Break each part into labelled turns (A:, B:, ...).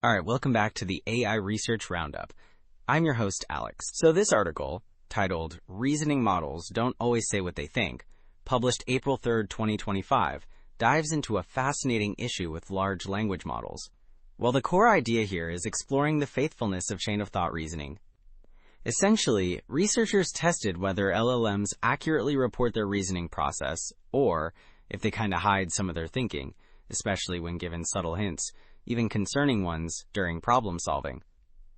A: All right, welcome back to the AI Research Roundup. I'm your host, Alex. So this article, titled Reasoning Models Don't Always Say What They Think, published April 3rd, 2025, dives into a fascinating issue with large language models. Well, the core idea here is exploring the faithfulness of chain-of-thought reasoning. Essentially, researchers tested whether LLMs accurately report their reasoning process, or if they kind of hide some of their thinking, especially when given subtle hints, even concerning ones, during problem solving.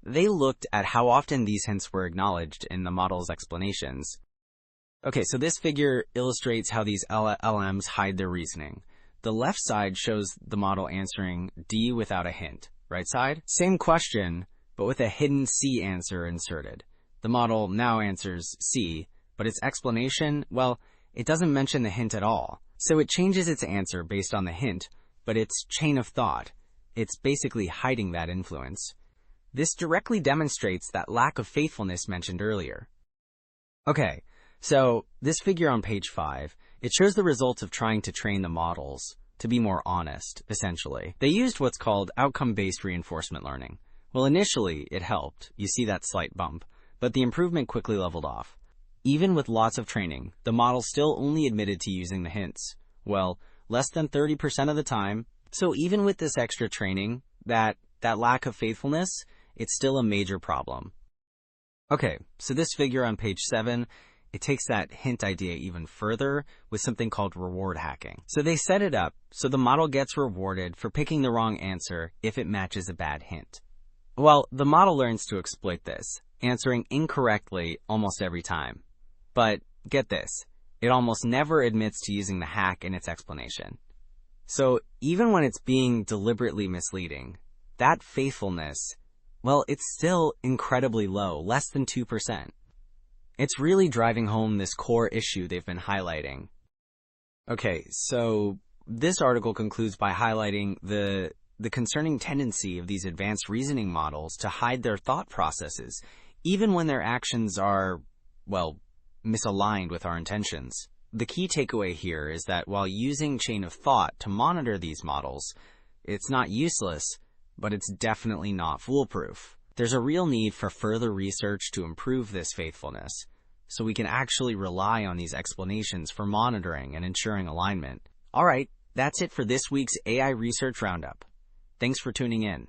A: They looked at how often these hints were acknowledged in the model's explanations. Okay, so this figure illustrates how these LLMs hide their reasoning. The left side shows the model answering D without a hint. Right side, same question, but with a hidden C answer inserted. The model now answers C, but its explanation, well, it doesn't mention the hint at all. So it changes its answer based on the hint, but it's chain of thought. It's basically hiding that influence. This directly demonstrates that lack of faithfulness mentioned earlier. Okay, so this figure on page 5, it shows the results of trying to train the models to be more honest, essentially. They used what's called outcome-based reinforcement learning. Well, initially, it helped. You see that slight bump, but the improvement quickly leveled off. Even with lots of training, the model still only admitted to using the hints. Well, less than 30% of the time. So even with this extra training, that lack of faithfulness, it's still a major problem. Okay, so this figure on page 7, it takes that hint idea even further with something called reward hacking. So they set it up so the model gets rewarded for picking the wrong answer if it matches a bad hint. Well, the model learns to exploit this, answering incorrectly almost every time. But get this, it almost never admits to using the hack in its explanation. So even when it's being deliberately misleading, that faithfulness, well, it's still incredibly low, less than 2%. It's really driving home this core issue they've been highlighting. Okay, so this article concludes by highlighting the concerning tendency of these advanced reasoning models to hide their thought processes, even when their actions are, well, misaligned with our intentions. The key takeaway here is that while using chain of thought to monitor these models, it's not useless, but it's definitely not foolproof. There's a real need for further research to improve this faithfulness, so we can actually rely on these explanations for monitoring and ensuring alignment. All right, that's it for this week's AI Research Roundup. Thanks for tuning in.